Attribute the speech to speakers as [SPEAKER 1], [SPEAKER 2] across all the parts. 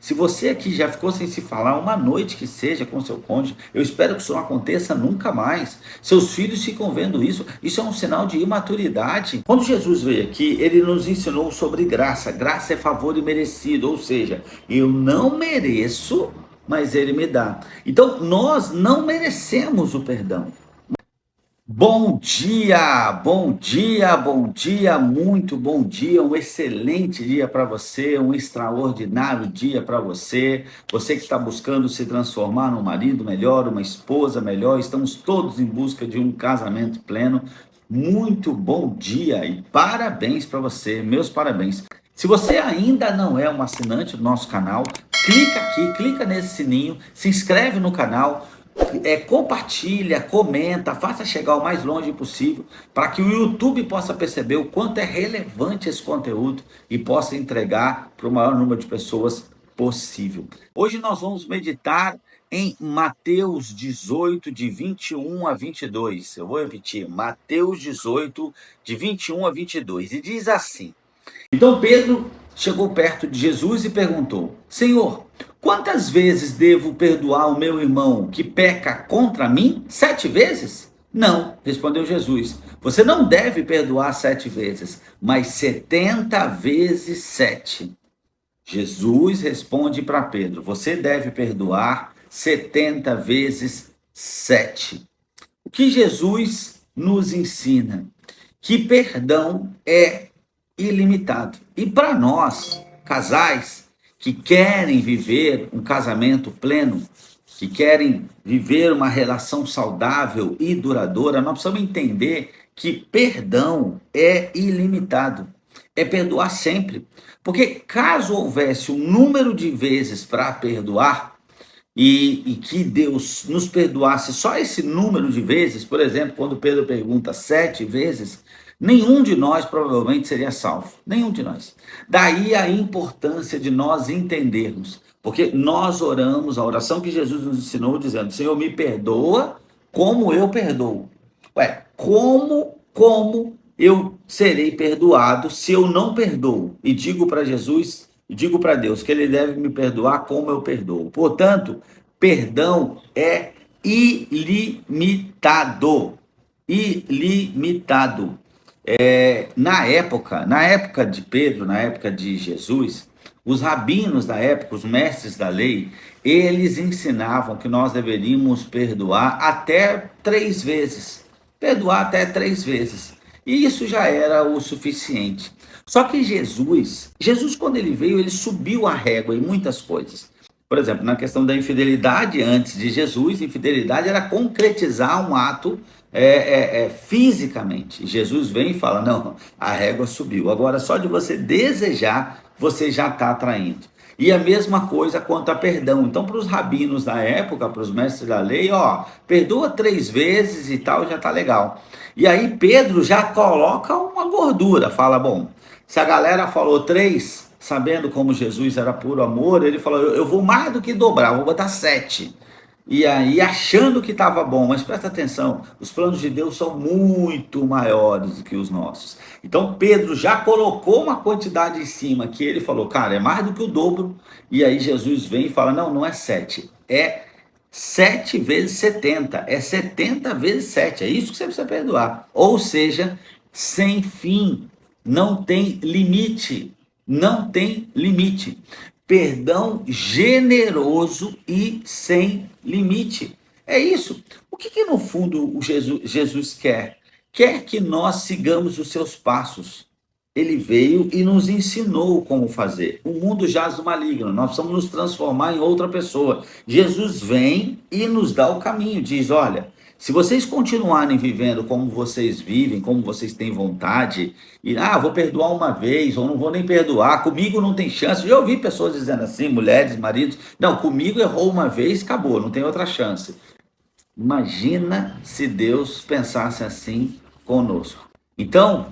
[SPEAKER 1] Se você aqui já ficou sem se falar uma noite que seja com seu cônjuge, eu espero que isso não aconteça nunca mais. Seus filhos ficam vendo isso, isso é um sinal de imaturidade. Quando Jesus veio aqui, ele nos ensinou sobre graça. Graça é favor imerecido, ou seja, eu não mereço, mas ele me dá. Então, nós não merecemos o perdão. Bom dia, bom dia, bom dia, muito bom dia, um excelente dia para você, um extraordinário dia para você, você que está buscando se transformar num marido melhor, uma esposa melhor, estamos todos em busca de um casamento pleno. Muito bom dia e parabéns para você, meus parabéns. Se você ainda não é um assinante do nosso canal, clica aqui, clica nesse sininho, se inscreve no canal, compartilha, comenta, faça chegar o mais longe possível para que o YouTube possa perceber o quanto é relevante esse conteúdo e possa entregar para o maior número de pessoas possível. Hoje nós vamos meditar em Mateus 18, de 21 a 22. Eu vou repetir, Mateus 18, de 21 a 22. E diz assim: Então Pedro chegou perto de Jesus e perguntou: Senhor, quantas vezes devo perdoar o meu irmão que peca contra mim? 7 vezes? Não, respondeu Jesus. Você não deve perdoar 7 vezes, mas 70 vezes 7. Jesus responde para Pedro: Você deve perdoar 70 vezes 7. O que Jesus nos ensina? Que perdão é ilimitado. E para nós, casais que querem viver um casamento pleno, que querem viver uma relação saudável e duradoura, nós precisamos entender que perdão é ilimitado. É perdoar sempre. Porque caso houvesse um número de vezes para perdoar, e que Deus nos perdoasse só esse número de vezes, por exemplo, quando Pedro pergunta 7 vezes, nenhum de nós provavelmente seria salvo. Nenhum de nós. Daí a importância de nós entendermos. Porque nós oramos, a oração que Jesus nos ensinou, dizendo: Senhor, me perdoa como eu perdoo. Ué, como eu serei perdoado se eu não perdoo? E digo para Jesus, e digo para Deus que Ele deve me perdoar como eu perdoo. Portanto, perdão é ilimitado. Ilimitado. Na época de Pedro, na época de Jesus, os rabinos da época, os mestres da lei, eles ensinavam que nós deveríamos perdoar até 3 vezes. Perdoar até 3 vezes. E isso já era o suficiente. Só que Jesus quando ele veio, ele subiu a régua em muitas coisas. Por exemplo, na questão da infidelidade, antes de Jesus, infidelidade era concretizar um ato fisicamente. Jesus vem e fala: não, a régua subiu. Agora, só de você desejar, você já está atraindo. E a mesma coisa quanto a perdão. Então, para os rabinos da época, para os mestres da lei, perdoa 3 vezes e tal, já está legal. E aí Pedro já coloca uma gordura, fala: bom, se a galera falou 3, sabendo como Jesus era puro amor, ele falou: eu vou mais do que dobrar, vou botar 7. E aí, achando que estava bom, mas presta atenção, os planos de Deus são muito maiores do que os nossos. Então Pedro já colocou uma quantidade em cima que ele falou: cara, é mais do que o dobro. E aí Jesus vem e fala: não, não é 7, é 7 vezes 70, é 70 vezes 7, é isso que você precisa perdoar. Ou seja, sem fim, não tem limite, não tem limite. Perdão generoso e sem limite. É isso. O que no fundo o Jesus quer? Quer que nós sigamos os seus passos. Ele veio e nos ensinou como fazer. O mundo jaz do maligno, nós precisamos nos transformar em outra pessoa. Jesus vem e nos dá o caminho, diz: olha, se vocês continuarem vivendo como vocês vivem, como vocês têm vontade, e vou perdoar uma vez, ou não vou nem perdoar, comigo não tem chance. Já ouvi pessoas dizendo assim, mulheres, maridos: não, comigo errou uma vez, acabou, não tem outra chance. Imagina se Deus pensasse assim conosco. Então,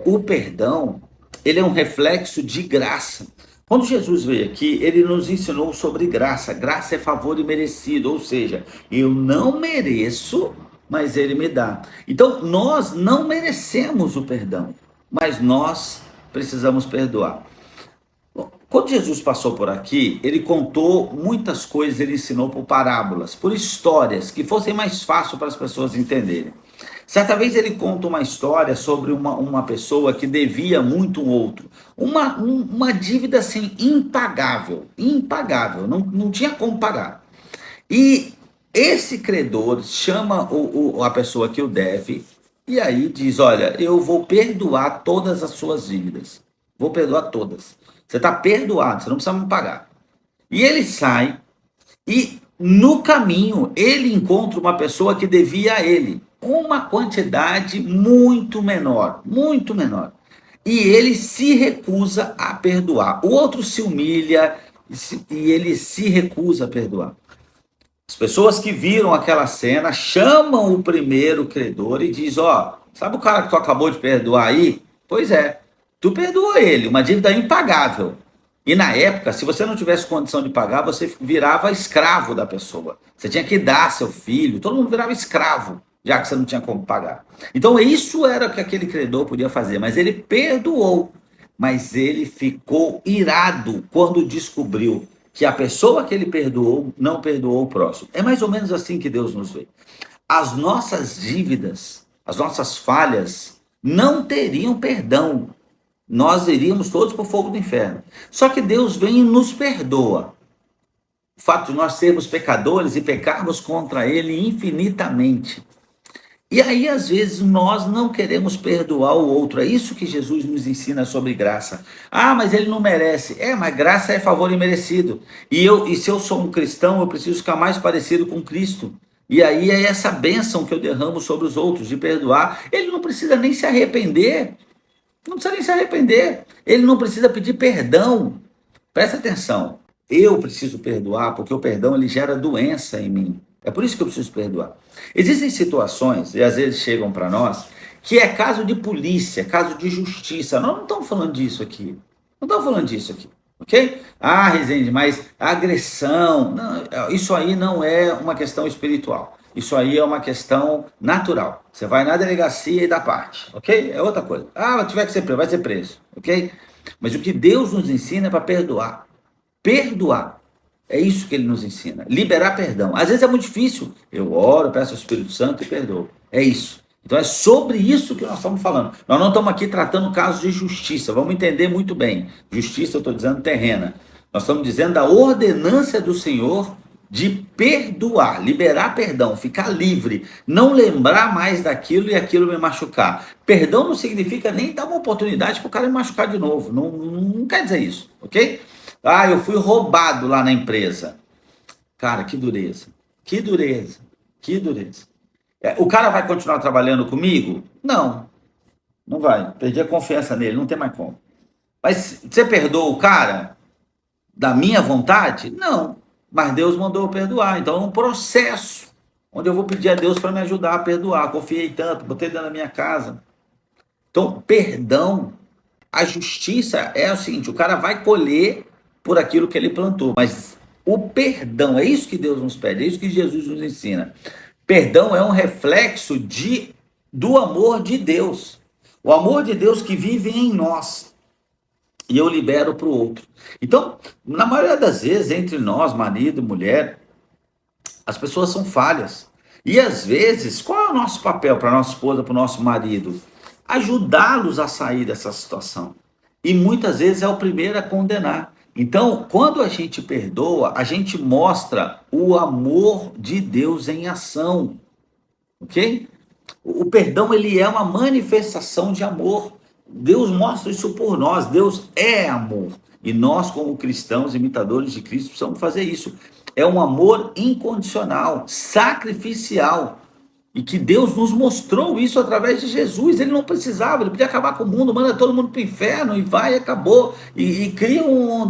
[SPEAKER 1] o perdão, ele é um reflexo de graça. Quando Jesus veio aqui, ele nos ensinou sobre graça. Graça é favor imerecido, ou seja, eu não mereço, mas ele me dá. Então, nós não merecemos o perdão, mas nós precisamos perdoar. Quando Jesus passou por aqui, ele contou muitas coisas, ele ensinou por parábolas, por histórias, que fossem mais fácil para as pessoas entenderem. Certa vez ele conta uma história sobre uma pessoa que devia muito um outro. Uma dívida assim impagável, impagável, não tinha como pagar. E esse credor chama a pessoa que o deve e aí diz: Olha, eu vou perdoar todas as suas dívidas. Vou perdoar todas. Você está perdoado, você não precisa me pagar. E ele sai e no caminho ele encontra uma pessoa que devia a ele uma quantidade muito menor, muito menor. E ele se recusa a perdoar. O outro se humilha e ele se recusa a perdoar. As pessoas que viram aquela cena chamam o primeiro credor e diz: Ó, sabe o cara que tu acabou de perdoar aí? Pois é, tu perdoou ele, uma dívida impagável. E na época, se você não tivesse condição de pagar, você virava escravo da pessoa. Você tinha que dar seu filho, todo mundo virava escravo, já que você não tinha como pagar. Então isso era o que aquele credor podia fazer, mas ele perdoou. Mas ele ficou irado quando descobriu que a pessoa que ele perdoou não perdoou o próximo. É mais ou menos assim que Deus nos vê. As nossas dívidas, as nossas falhas não teriam perdão. Nós iríamos todos para o fogo do inferno. Só que Deus vem e nos perdoa. O fato de nós sermos pecadores e pecarmos contra Ele infinitamente. E aí, às vezes, nós não queremos perdoar o outro. É isso que Jesus nos ensina sobre graça. Ah, mas ele não merece. Mas graça é favor imerecido. E se eu sou um cristão, eu preciso ficar mais parecido com Cristo. E aí é essa bênção que eu derramo sobre os outros, de perdoar. Ele não precisa nem se arrepender. Não precisa nem se arrepender. Ele não precisa pedir perdão. Presta atenção. Eu preciso perdoar, porque o perdão ele gera doença em mim. É por isso que eu preciso perdoar. Existem situações, e às vezes chegam para nós, que é caso de polícia, caso de justiça. Nós não estamos falando disso aqui. Não estamos falando disso aqui. Ok? Ah, Rezende, mas agressão. Não, isso aí não é uma questão espiritual. Isso aí é uma questão natural. Você vai na delegacia e dá parte. Ok? É outra coisa. Ah, tiver que ser preso, vai ser preso. Ok? Mas o que Deus nos ensina é para perdoar. Perdoar. É isso que ele nos ensina. Liberar perdão. Às vezes é muito difícil. Eu oro, peço ao Espírito Santo e perdoo. É isso. Então é sobre isso que nós estamos falando. Nós não estamos aqui tratando casos de justiça. Vamos entender muito bem. Justiça, eu estou dizendo terrena. Nós estamos dizendo da ordenância do Senhor de perdoar, liberar perdão, ficar livre, não lembrar mais daquilo e aquilo me machucar. Perdão não significa nem dar uma oportunidade para o cara me machucar de novo. Não quer dizer isso, ok? Ah, eu fui roubado lá na empresa. Cara, que dureza. Que dureza. Que dureza. O cara vai continuar trabalhando comigo? Não. Não vai. Perdi a confiança nele, não tem mais como. Mas você perdoa o cara da minha vontade? Não. Mas Deus mandou eu perdoar. Então é um processo onde eu vou pedir a Deus para me ajudar a perdoar. Confiei tanto, botei dentro da minha casa. Então, perdão, a justiça é o seguinte: o cara vai colher por aquilo que ele plantou. Mas o perdão, é isso que Deus nos pede, é isso que Jesus nos ensina. Perdão é um reflexo do amor de Deus. O amor de Deus que vive em nós. E eu libero para o outro. Então, na maioria das vezes, entre nós, marido e mulher, as pessoas são falhas. E às vezes, qual é o nosso papel para a nossa esposa, para o nosso marido? Ajudá-los a sair dessa situação. E muitas vezes é o primeiro a condenar. Então, quando a gente perdoa, a gente mostra o amor de Deus em ação. Ok? O perdão, ele é uma manifestação de amor. Deus mostra isso por nós. Deus é amor. E nós, como cristãos, imitadores de Cristo, precisamos fazer isso. É um amor incondicional, sacrificial. E que Deus nos mostrou isso através de Jesus. Ele não precisava, ele podia acabar com o mundo, manda todo mundo para o inferno e vai, acabou. E cria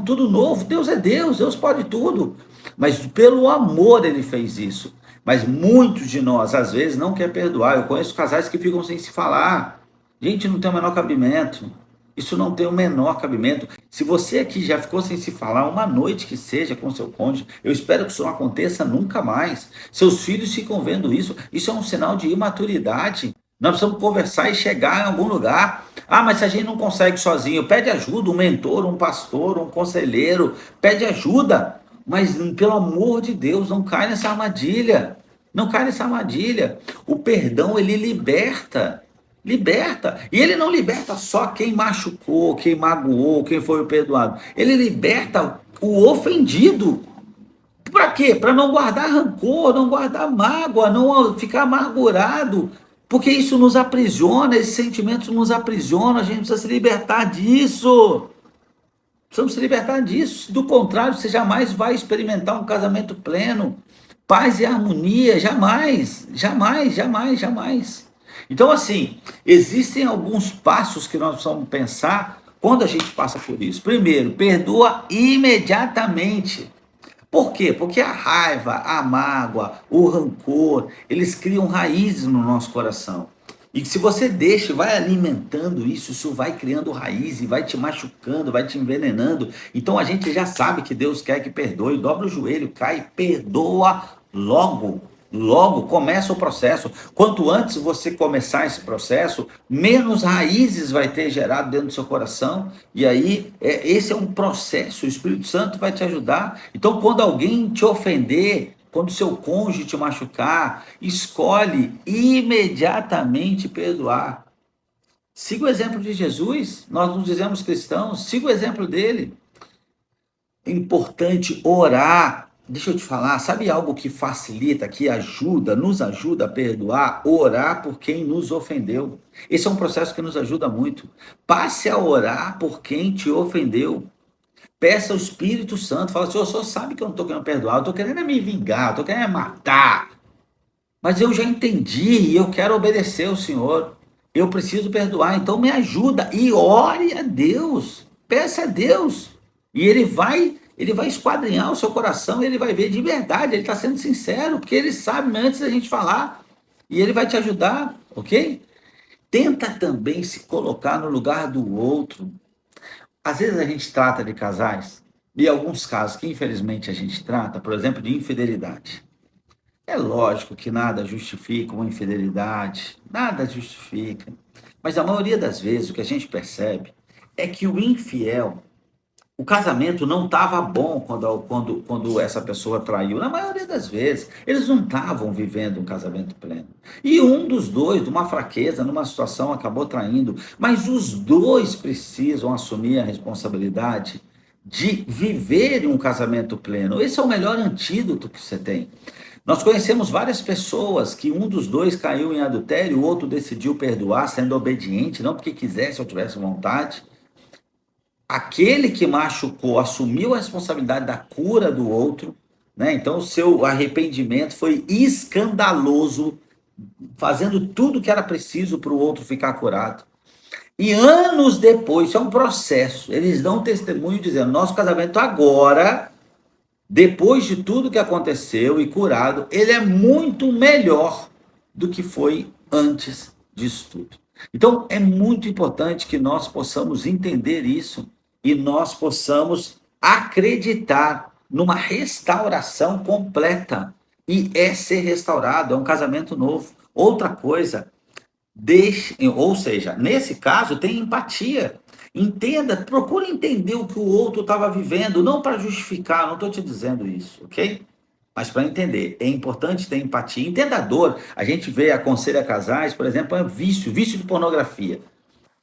[SPEAKER 1] tudo novo. Deus é Deus, Deus pode tudo. Mas pelo amor ele fez isso. Mas muitos de nós, às vezes, não quer perdoar. Eu conheço casais que ficam sem se falar. Gente, não tem o menor cabimento. Isso não tem o menor cabimento. Se você aqui já ficou sem se falar uma noite que seja com seu cônjuge, eu espero que isso não aconteça nunca mais. Seus filhos ficam vendo isso. Isso é um sinal de imaturidade. Nós precisamos conversar e chegar em algum lugar. Ah, mas se a gente não consegue sozinho, pede ajuda, um mentor, um pastor, um conselheiro, pede ajuda. Mas pelo amor de Deus, não cai nessa armadilha. Não cai nessa armadilha. O perdão, ele liberta. Liberta. E ele não liberta só quem machucou, quem magoou, quem foi o perdoado. Ele liberta o ofendido. Para quê? Para não guardar rancor, não guardar mágoa, não ficar amargurado. Porque isso nos aprisiona, esses sentimentos nos aprisionam, a gente precisa se libertar disso. Precisamos se libertar disso. Do contrário, você jamais vai experimentar um casamento pleno, paz e harmonia, jamais, jamais, jamais, jamais. Então, assim, existem alguns passos que nós precisamos pensar quando a gente passa por isso. Primeiro, perdoa imediatamente. Por quê? Porque a raiva, a mágoa, o rancor, eles criam raízes no nosso coração. E se você deixa, vai alimentando isso, isso vai criando raiz e vai te machucando, vai te envenenando. Então a gente já sabe que Deus quer que perdoe, dobra o joelho, cai, perdoa logo. Logo começa o processo. Quanto antes você começar esse processo, menos raízes vai ter gerado dentro do seu coração. E aí, esse é um processo. O Espírito Santo vai te ajudar. Então, quando alguém te ofender, quando seu cônjuge te machucar, escolhe imediatamente perdoar. Siga o exemplo de Jesus. Nós nos dizemos cristãos. Siga o exemplo dele. É importante orar. Deixa eu te falar, sabe algo que facilita, que ajuda, nos ajuda a perdoar? Orar por quem nos ofendeu. Esse é um processo que nos ajuda muito. Passe a orar por quem te ofendeu. Peça ao Espírito Santo, fala assim, o senhor sabe que eu não estou querendo perdoar, eu estou querendo me vingar, estou querendo matar. Mas eu já entendi e eu quero obedecer ao Senhor. Eu preciso perdoar, então me ajuda e ore a Deus. Peça a Deus. E ele vai esquadrinhar o seu coração, ele vai ver de verdade, ele está sendo sincero, porque ele sabe antes da gente falar. E ele vai te ajudar, ok? Tenta também se colocar no lugar do outro. Às vezes a gente trata de casais, e alguns casos que infelizmente a gente trata, por exemplo, de infidelidade. É lógico que nada justifica uma infidelidade, nada justifica. Mas a maioria das vezes o que a gente percebe é que o infiel, o casamento não estava bom quando essa pessoa traiu. Na maioria das vezes, eles não estavam vivendo um casamento pleno. E um dos dois, de uma fraqueza, numa situação, acabou traindo. Mas os dois precisam assumir a responsabilidade de viver um casamento pleno. Esse é o melhor antídoto que você tem. Nós conhecemos várias pessoas que um dos dois caiu em adultério, o outro decidiu perdoar, sendo obediente, não porque quisesse ou tivesse vontade. Aquele que machucou assumiu a responsabilidade da cura do outro, né? Então o seu arrependimento foi escandaloso, fazendo tudo que era preciso para o outro ficar curado. E anos depois, isso é um processo, eles dão testemunho dizendo: nosso casamento agora, depois de tudo que aconteceu e curado, ele é muito melhor do que foi antes disso tudo. Então, é muito importante que nós possamos entender isso e nós possamos acreditar numa restauração completa. E é ser restaurado, é um casamento novo. Outra coisa, deixe, ou seja, nesse caso, tem empatia. Entenda, procure entender o que o outro estava vivendo, não para justificar, não estou te dizendo isso, ok? Mas para entender, é importante ter empatia. Entenda a dor. A gente vê, aconselha casais, por exemplo, é vício de pornografia.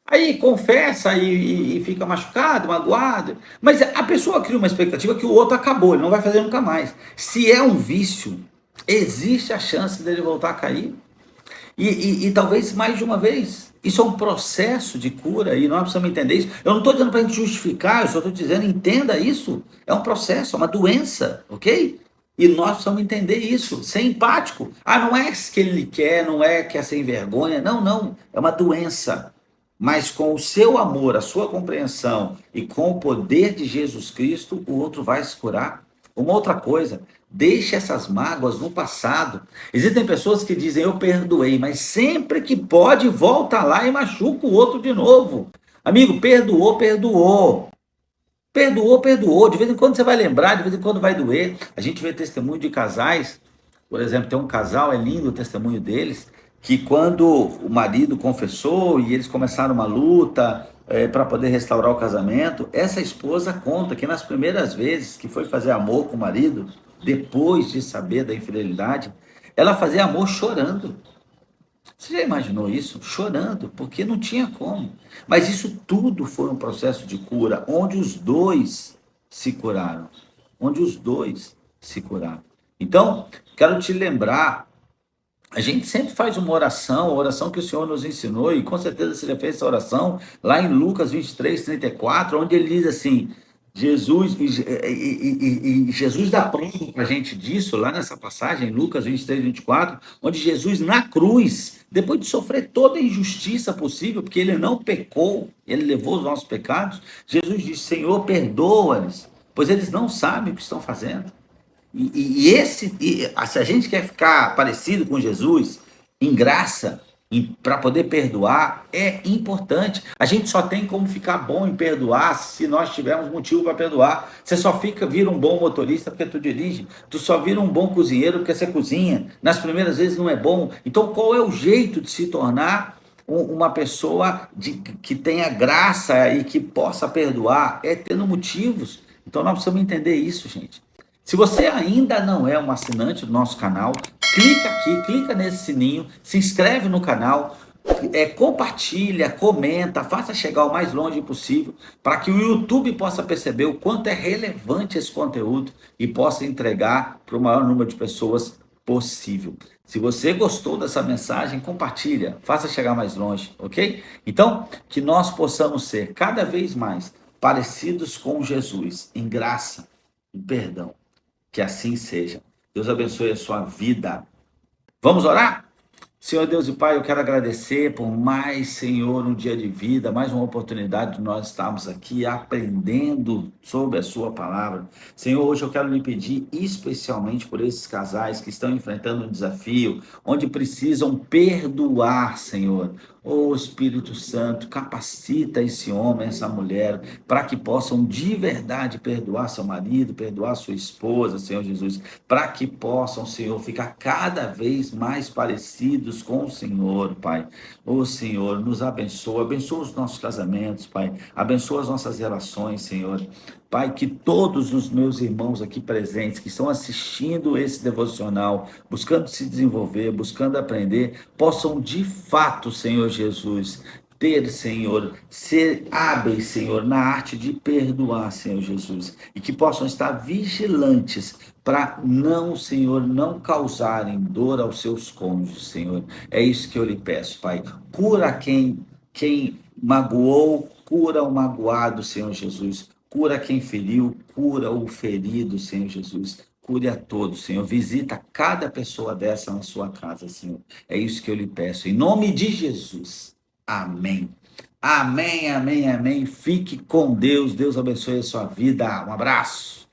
[SPEAKER 1] Aí confessa e fica machucado, magoado. Mas a pessoa cria uma expectativa que o outro acabou, ele não vai fazer nunca mais. Se é um vício, existe a chance dele voltar a cair. E talvez mais de uma vez. Isso é um processo de cura e nós precisamos entender isso. Eu não estou dizendo para a gente justificar, eu só estou dizendo, entenda isso. É um processo, é uma doença, ok? E nós precisamos entender isso, ser empático. Ah, não é que ele quer, não é que é sem vergonha. Não, não. É uma doença. Mas com o seu amor, a sua compreensão e com o poder de Jesus Cristo, o outro vai se curar. Uma outra coisa, deixe essas mágoas no passado. Existem pessoas que dizem, eu perdoei, mas sempre que pode, volta lá e machuca o outro de novo. Amigo, perdoou, perdoou. Perdoou, perdoou. De vez em quando você vai lembrar, de vez em quando vai doer. A gente vê testemunho de casais, por exemplo, tem um casal, é lindo o testemunho deles, que quando o marido confessou e eles começaram uma luta para poder restaurar o casamento, essa esposa conta que nas primeiras vezes que foi fazer amor com o marido, depois de saber da infidelidade, ela fazia amor chorando. Você já imaginou isso? Chorando, porque não tinha como. Mas isso tudo foi um processo de cura, onde os dois se curaram. Onde os dois se curaram. Então, quero te lembrar, a gente sempre faz uma oração, a oração que o Senhor nos ensinou, e com certeza você já fez essa oração, lá em Lucas 23, 34, onde ele diz assim, Jesus, e Jesus dá prova para a gente disso, lá nessa passagem, Lucas 23, 24, onde Jesus na cruz, depois de sofrer toda a injustiça possível, porque ele não pecou, ele levou os nossos pecados, Jesus diz, Senhor, perdoa-lhes, pois eles não sabem o que estão fazendo. Se a gente quer ficar parecido com Jesus em graça, para poder perdoar, é importante. A gente só tem como ficar bom em perdoar se nós tivermos motivo para perdoar. Você só vira um bom motorista porque tu dirige. Tu só vira um bom cozinheiro porque você cozinha. Nas primeiras vezes não é bom. Então, qual é o jeito de se tornar uma pessoa que tenha graça e que possa perdoar? É tendo motivos. Então, nós precisamos entender isso, gente. Se você ainda não é um assinante do nosso canal, clica aqui, clica nesse sininho, se inscreve no canal, compartilha, comenta, faça chegar o mais longe possível, para que o YouTube possa perceber o quanto é relevante esse conteúdo e possa entregar para o maior número de pessoas possível. Se você gostou dessa mensagem, compartilha, faça chegar mais longe, ok? Então, que nós possamos ser cada vez mais parecidos com Jesus, em graça, em perdão. Que assim seja. Deus abençoe a sua vida. Vamos orar? Senhor Deus e Pai, eu quero agradecer por mais, Senhor, um dia de vida, mais uma oportunidade de nós estarmos aqui aprendendo sobre a Sua palavra. Senhor, hoje eu quero lhe pedir especialmente por esses casais que estão enfrentando um desafio, onde precisam perdoar, Senhor. Ô Espírito Santo, capacita esse homem, essa mulher, para que possam de verdade perdoar seu marido, perdoar sua esposa, Senhor Jesus, para que possam, Senhor, ficar cada vez mais parecidos com o Senhor, Pai. Ô Senhor, nos abençoa, abençoa os nossos casamentos, Pai, abençoa as nossas relações, Senhor. Pai, que todos os meus irmãos aqui presentes, que estão assistindo esse devocional, buscando se desenvolver, buscando aprender, possam de fato, Senhor Jesus, ter, Senhor, ser hábeis, Senhor, na arte de perdoar, Senhor Jesus, e que possam estar vigilantes para não, Senhor, não causarem dor aos seus cônjuges, Senhor. É isso que eu lhe peço, Pai. Cura quem magoou, cura o magoado, Senhor Jesus. Cura quem feriu, cura o ferido, Senhor Jesus. Cure a todos, Senhor. Visita cada pessoa dessa na sua casa, Senhor. É isso que eu lhe peço. Em nome de Jesus. Amém. Amém, amém, amém. Fique com Deus. Deus abençoe a sua vida. Um abraço.